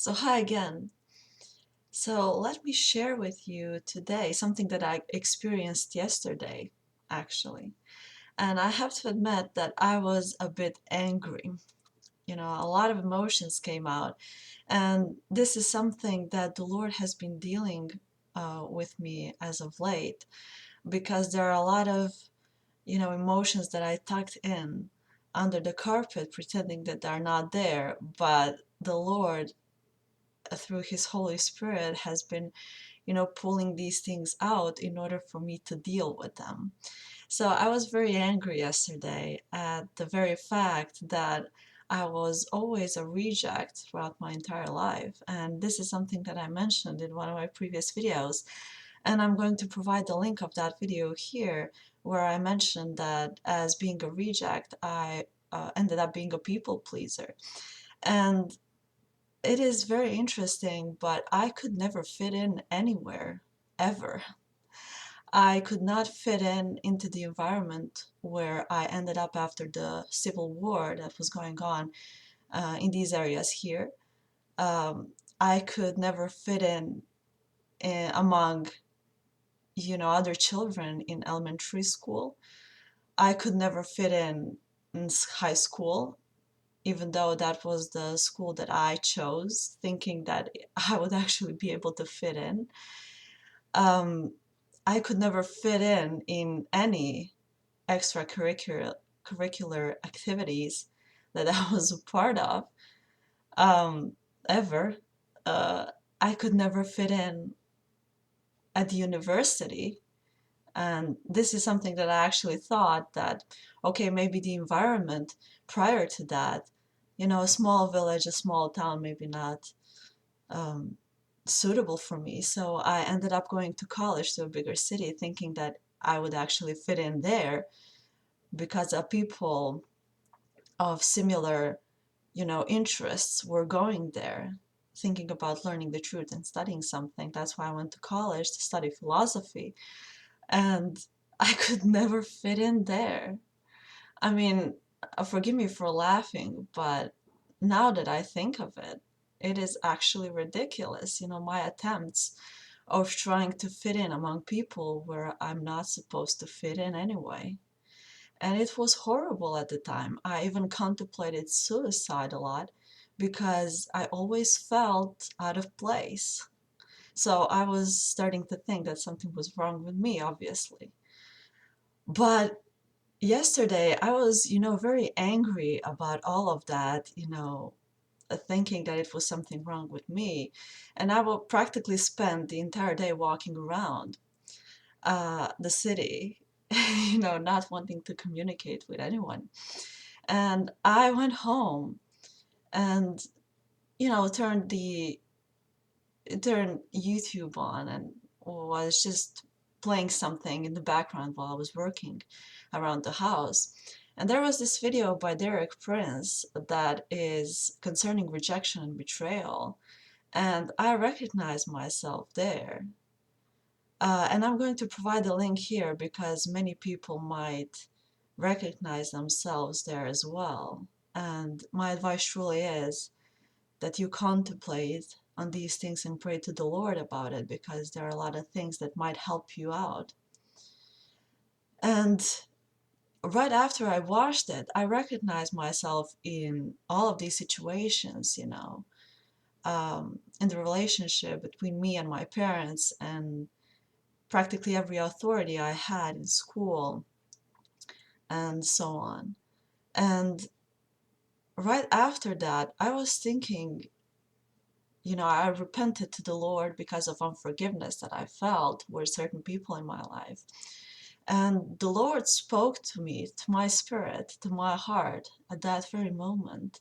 So hi again. So let me share with you today something that I experienced yesterday, actually. And I have to admit that I was a bit angry. A lot of emotions came out. And this is something that the Lord has been dealing with me as of late, because there are a lot of, emotions that I tucked in under the carpet, pretending that they're not there. But the Lord, through His Holy Spirit, has been pulling these things out in order for me to deal with them. So I was very angry yesterday at the very fact that I was always a reject throughout my entire life. And this is something that I mentioned in one of my previous videos. And I'm going to provide the link of that video here, where I mentioned that as being a reject, I ended up being a people pleaser. And it is very interesting, but I could never fit in anywhere, ever. I could not fit in into the environment where I ended up after the civil war that was going on in these areas here. I could never fit in among, other children in elementary school. I could never fit in high school, even though that was the school that I chose, thinking that I would actually be able to fit in. I could never fit in any extracurricular activities that I was a part of, um, ever. Uh, I could never fit in at the university. And this is something that I actually thought that, okay, maybe the environment prior to that, a small village, a small town, maybe not um, suitable for me. So I ended up going to college to a bigger city, thinking that I would actually fit in there because of people of similar, interests were going there, thinking about learning the truth and studying something. That's why I went to college to study philosophy. And I could never fit in there. I mean, forgive me for laughing, but now that I think of it, it is actually ridiculous, my attempts of trying to fit in among people where I'm not supposed to fit in anyway. And it was horrible at the time. I even contemplated suicide a lot because I always felt out of place. So I was starting to think that something was wrong with me, obviously. But yesterday I was, very angry about all of that, thinking that it was something wrong with me. And I will practically spend the entire day walking around the city, not wanting to communicate with anyone. And I went home and, turned YouTube on and was just playing something in the background while I was working around the house. And there was this video by Derek Prince that is concerning rejection and betrayal. And I recognized myself there. And I'm going to provide the link here because many people might recognize themselves there as well. And my advice truly is that you contemplate on these things and pray to the Lord about it, because there are a lot of things that might help you out. And right after I watched it, I recognized myself in all of these situations, in the relationship between me and my parents and practically every authority I had in school and so on. And right after that, I was thinking, I repented to the Lord because of unforgiveness that I felt with certain people in my life. And the Lord spoke to me, to my spirit, to my heart at that very moment.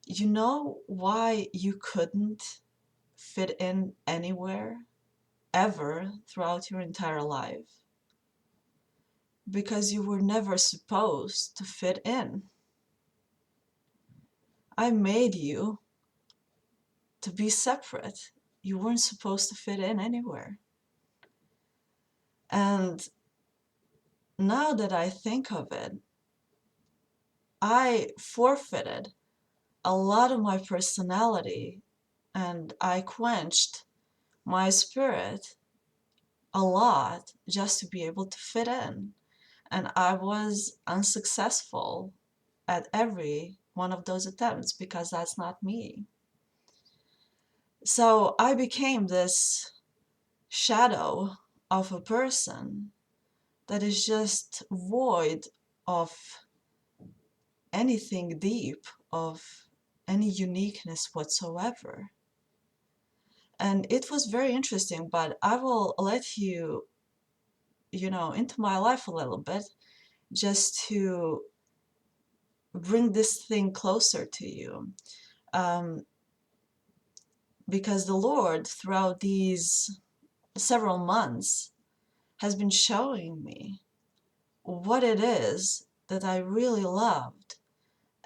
You know why you couldn't fit in anywhere, ever, throughout your entire life? Because you were never supposed to fit in. I made you to be separate. You weren't supposed to fit in anywhere. And now that I think of it, I forfeited a lot of my personality and I quenched my spirit a lot just to be able to fit in. And I was unsuccessful at every one of those attempts because that's not me. So I became this shadow of a person that is just void of anything deep, of any uniqueness whatsoever. And it was very interesting, but I will let you, into my life a little bit just to bring this thing closer to you. Um, because the Lord, throughout these several months, has been showing me what it is that I really loved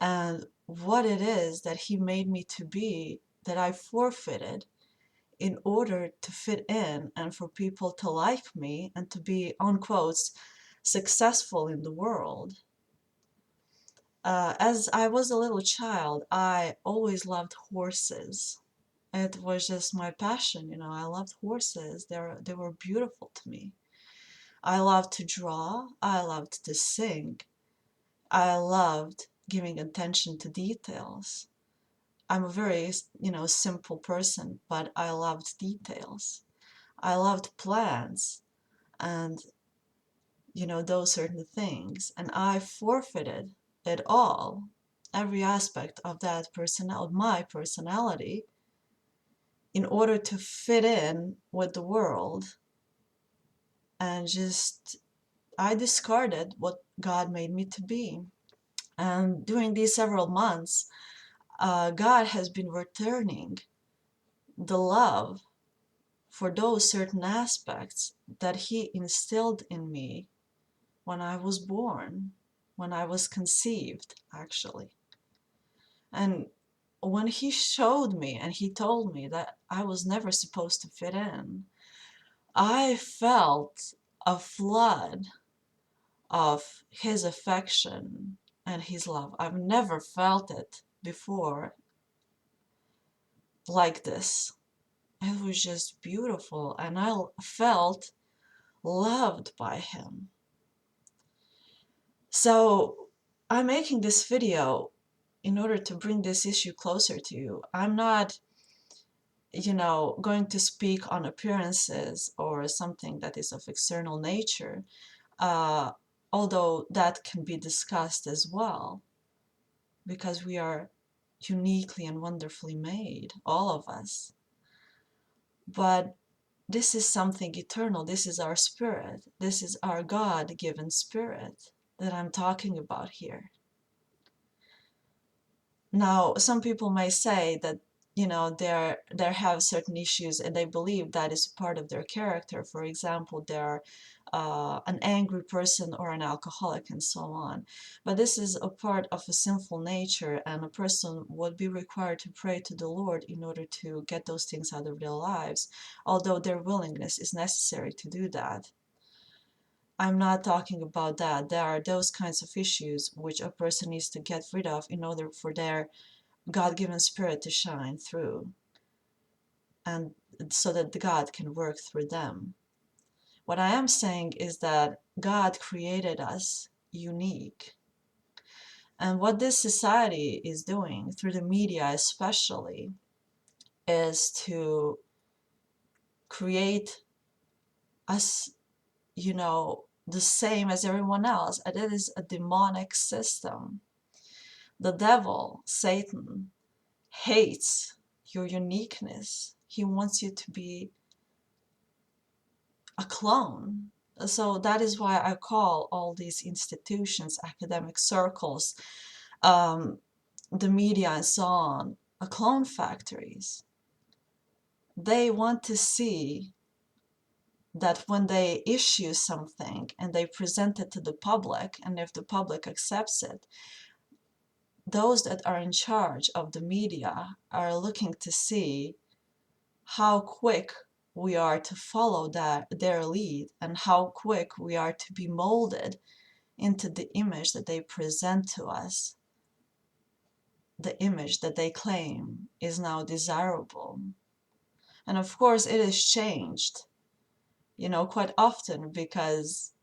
and what it is that He made me to be that I forfeited in order to fit in and for people to like me and to be, on quotes, successful in the world. As I was a little child, I always loved horses. It was just my passion. I loved horses. They were beautiful to me. I loved to draw. I loved to sing. I loved giving attention to details. I'm a very, simple person, but I loved details. I loved plants and, those certain things. And I forfeited it all, every aspect of of my personality, in order to fit in with the world. And just, I discarded what God made me to be. And during these several months, God has been returning the love for those certain aspects that He instilled in me when I was born, when I was conceived, actually. And when He showed me and He told me that I was never supposed to fit in, I felt a flood of His affection and His love. I've never felt it before like this. It was just beautiful, and I felt loved by Him. So I'm making this video in order to bring this issue closer to you. I'm not, going to speak on appearances or something that is of external nature, uh, although that can be discussed as well, because we are uniquely and wonderfully made, all of us. But this is something eternal. This is our spirit. This is our God-given spirit that I'm talking about here. Now, some people may say that, they have certain issues and they believe that is part of their character. For example, they're an angry person or an alcoholic and so on. But this is a part of a sinful nature, and a person would be required to pray to the Lord in order to get those things out of their lives, although their willingness is necessary to do that. I'm not talking about that. There are those kinds of issues which a person needs to get rid of in order for their God-given spirit to shine through, and so that the God can work through them. What I am saying is that God created us unique. And what this society is doing, through the media especially, is to create us, the same as everyone else. And it is a demonic system. The devil, Satan, hates your uniqueness. He wants you to be a clone. So that is why I call all these institutions, academic circles, the media and so on, clone factories. They want to see that when they issue something and they present it to the public, and if the public accepts it, those that are in charge of the media are looking to see how quick we are to follow their lead, and how quick we are to be molded into the image that they present to us. the image that they claim is now desirable. And of course, it is changed, quite often, because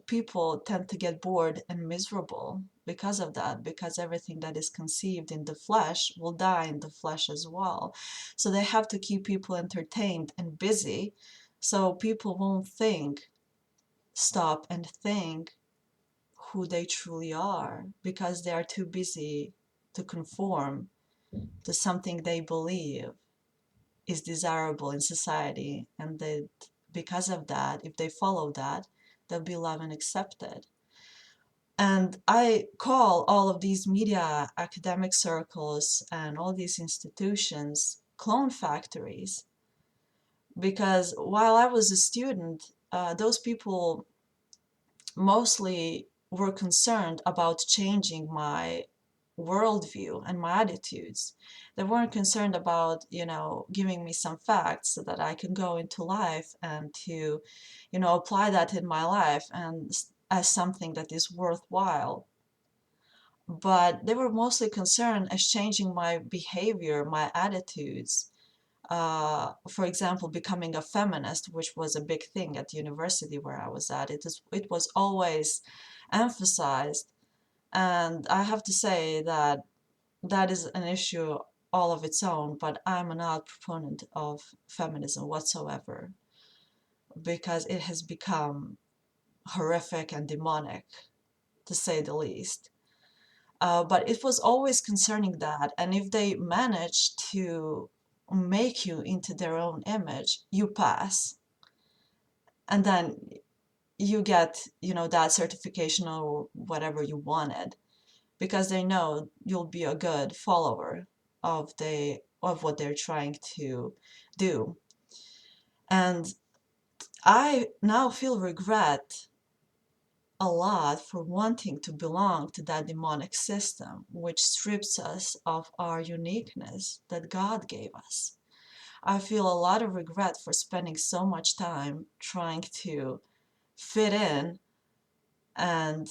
people tend to get bored and miserable because of that, because everything that is conceived in the flesh will die in the flesh as well. So they have to keep people entertained and busy so people won't stop and think who they truly are, because they are too busy to conform to something they believe is desirable in society, and that because of that, if they follow that, they'll be loved and accepted. And I call all of these media, academic circles, and all these institutions clone factories, because while I was a student, those people mostly were concerned about changing my worldview and my attitudes. They weren't concerned about, giving me some facts so that I can go into life and to, apply that in my life and as something that is worthwhile. But they were mostly concerned as changing my behavior, my attitudes. For example, becoming a feminist, which was a big thing at the university where I was at. It was always emphasized. And I have to say that that is an issue all of its own, but I'm not a proponent of feminism whatsoever, because it has become horrific and demonic, to say the least. But it was always concerning that, and if they manage to make you into their own image, you pass, and then you get, that certification or whatever you wanted, because they know you'll be a good follower of what they're trying to do. And I now feel regret a lot for wanting to belong to that demonic system, which strips us of our uniqueness that God gave us. I feel a lot of regret for spending so much time trying to fit in and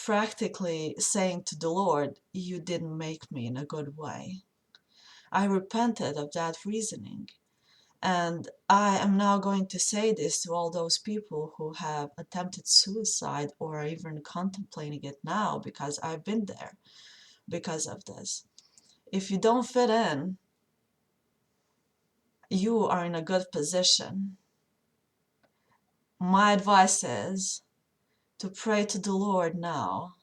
practically saying to the Lord, "You didn't make me in a good way." I repented of that reasoning. And I am now going to say this to all those people who have attempted suicide or are even contemplating it now, because I've been there because of this. If you don't fit in, you are in a good position. My advice is to pray to the Lord now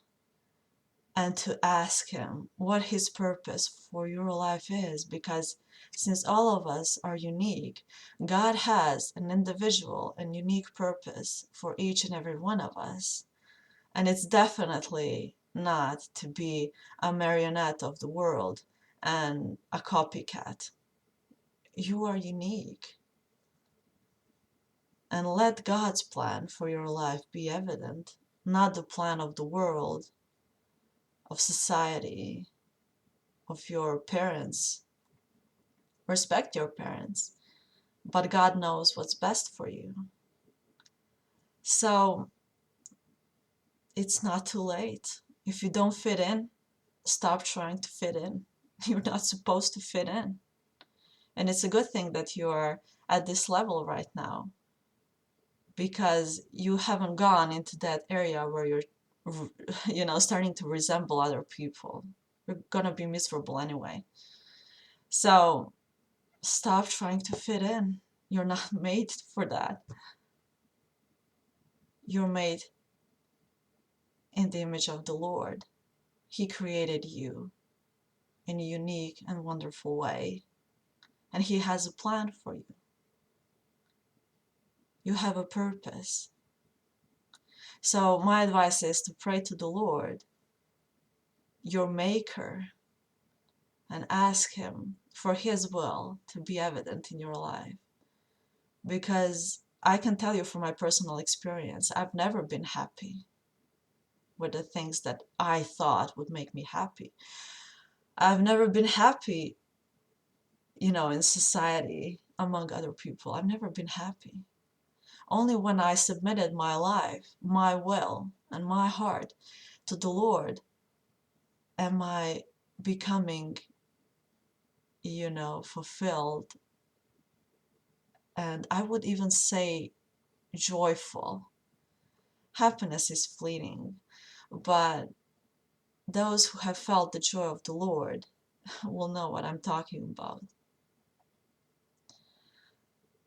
and to ask Him what His purpose for your life is, because since all of us are unique, God has an individual and unique purpose for each and every one of us. And it's definitely not to be a marionette of the world and a copycat. You are unique. And let God's plan for your life be evident, not the plan of the world, of society, of your parents. Respect your parents, but God knows what's best for you. So it's not too late. If you don't fit in, stop trying to fit in. You're not supposed to fit in. And it's a good thing that you are at this level right now, because you haven't gone into that area where you're, starting to resemble other people. You're gonna be miserable anyway. So stop trying to fit in. You're not made for that. You're made in the image of the Lord. He created you in a unique and wonderful way, and He has a plan for you. You have a purpose. So my advice is to pray to the Lord, your Maker, and ask Him for His will to be evident in your life. Because I can tell you from my personal experience, I've never been happy with the things that I thought would make me happy. I've never been happy, in society among other people. I've never been happy. Only when I submitted my life, my will, and my heart to the Lord am I becoming, fulfilled, and I would even say joyful. Happiness is fleeting, but those who have felt the joy of the Lord will know what I'm talking about.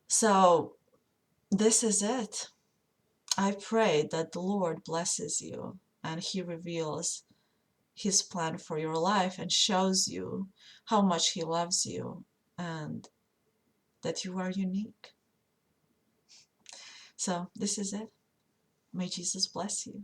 So, this is it. I pray that the Lord blesses you and He reveals His plan for your life and shows you how much He loves you and that you are unique. So, this is it. May Jesus bless you.